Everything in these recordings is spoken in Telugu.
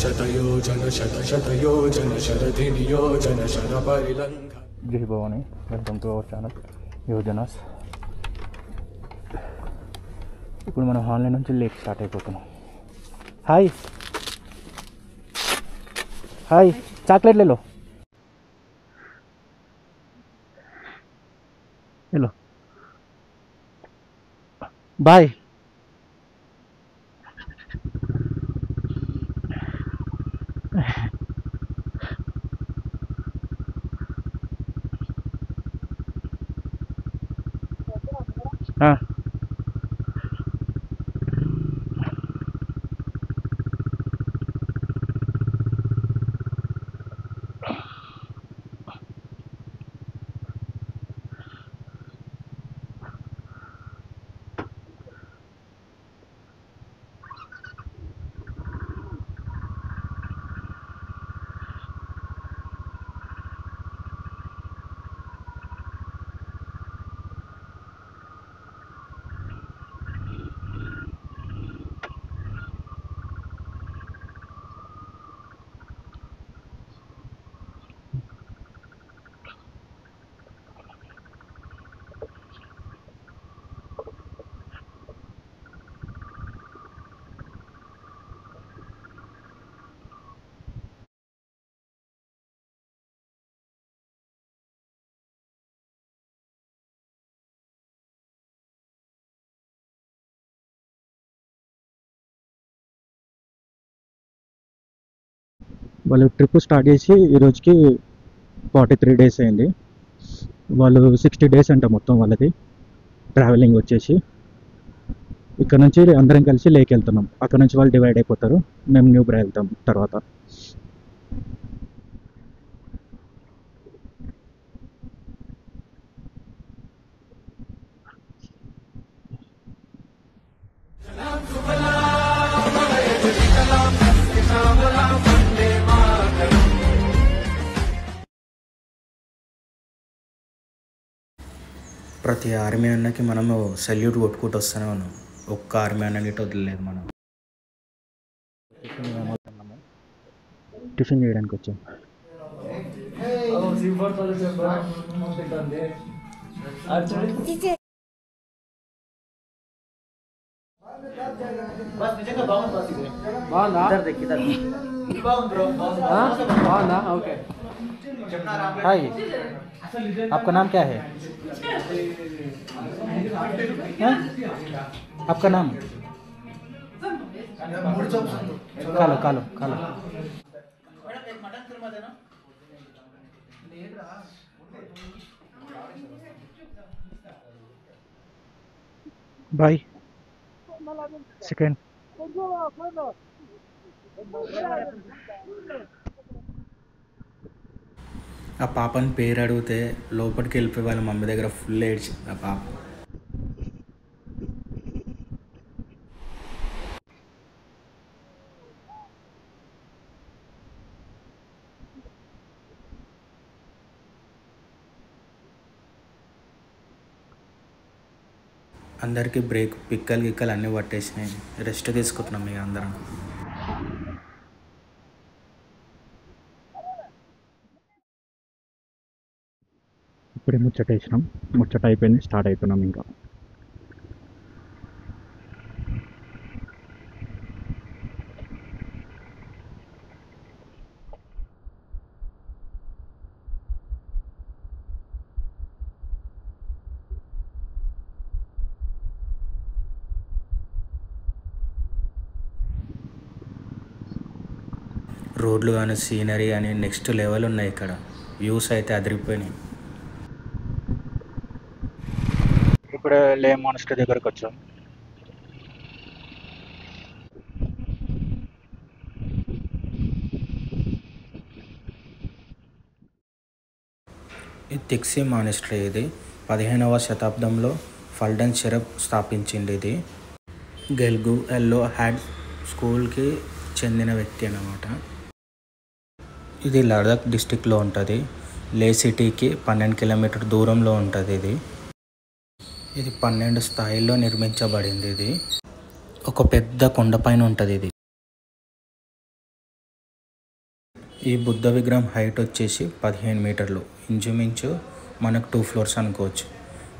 शतयोजन शतशतयोजन शरधिनियोजन शरपरिलङ्घ। జై Bhavani, welcome to our channel Yojanas. ఇప్పుడు మనం ఆన్లైన్ నుంచి లేక్ స్టార్ట్ అయిపోతున్నాం. హాయ్ హాయ్, చాక్లెట్ లేలో हेलो बाय. हाँ వాళ్ళు ట్రిప్ స్టార్ట్ చేసి ఈరోజుకి 43 days అయింది. వాళ్ళు 60 days అంట మొత్తం వాళ్ళది ట్రావెలింగ్ వచ్చేసి. ఇక్కడ నుంచి అందరం కలిసి లేక్ వెళ్తున్నాం. అక్కడ నుంచి వాళ్ళు డివైడ్ అయిపోతారు, మేము న్యూబ్రా వెళ్తాం తర్వాత. ప్రతి ఆర్మీ అన్నకి మనము సెల్యూట్ కొట్టుకుంటూ వస్తూనే ఉన్నాం. ఒక్క ఆర్మీ అన్నని ఇటు వదిలేదు. మనం టిఫిన్ చేయడానికి వచ్చాం. हाय, आपका नाम क्या है? आपका नाम? खालो खालो खालो. बाय. सेकंड ఆ పాపని పేరు అడిగితే లోపలికి వెళ్ళిపోయి వాళ్ళ మమ్మీ దగ్గర ఫుల్ ఏడ్చింది ఆ పాప. అందరికీ బ్రేక్, పిక్కలు గిక్కలు అన్నీ పట్టేసినాయి. రెస్ట్ తీసుకుంటున్నాం ఇక అందరం. ఇప్పుడే ముచ్చట వేసినాం, ముచ్చట అయిపోయింది, స్టార్ట్ అవుతున్నాం ఇంకా. రోడ్లు కానీ సీనరీ కానీ నెక్స్ట్ లెవెల్ ఉన్నాయి. ఇక్కడ వ్యూస్ అయితే అదిరిపోయినాయి. ఇప్పుడు లే మానస్టర్ దగ్గరకు వచ్చాం. ఈ తిక్సీ మానిస్ట్రీ ఇది 15వ శతాబ్దంలో ఫల్డన్ షెరఫ్ స్థాపించింది. ఇది గెల్గు ఎల్లో హ్యాడ్ స్కూల్కి చెందిన వ్యక్తి అన్నమాట. ఇది లడాక్ డిస్టిక్లో ఉంటుంది. లే సిటీకి 12 కిలోమీటర్ దూరంలో ఉంటుంది. ఇది 12 స్థాయిల్లో నిర్మించబడింది. ఇది ఒక పెద్ద కొండపైన ఉంటుంది. ఇది ఈ బుద్ధ విగ్రహం హైట్ వచ్చేసి 15 మీటర్లు, ఇంచుమించు మనకు 2 ఫ్లోర్స్ అనుకోవచ్చు.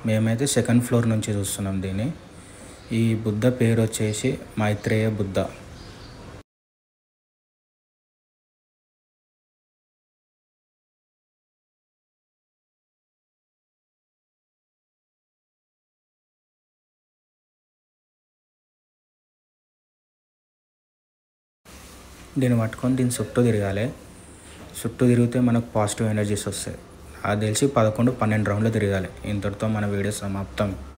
మేమైతే సెకండ్ ఫ్లోర్ నుంచి చూస్తున్నాం దీన్ని. ఈ బుద్ధ పేరు వచ్చేసి మైత్రేయ బుద్ధ. దీన్ని పట్టుకొని దీని చుట్టూ తిరగాలి. చుట్టూ తిరిగితే మనకు పాజిటివ్ ఎనర్జీస్ వస్తాయి. అది తెలిసి 11-12 రౌండ్లు తిరగాలి. ఇంతటితో మన వీడియో సమాప్తం.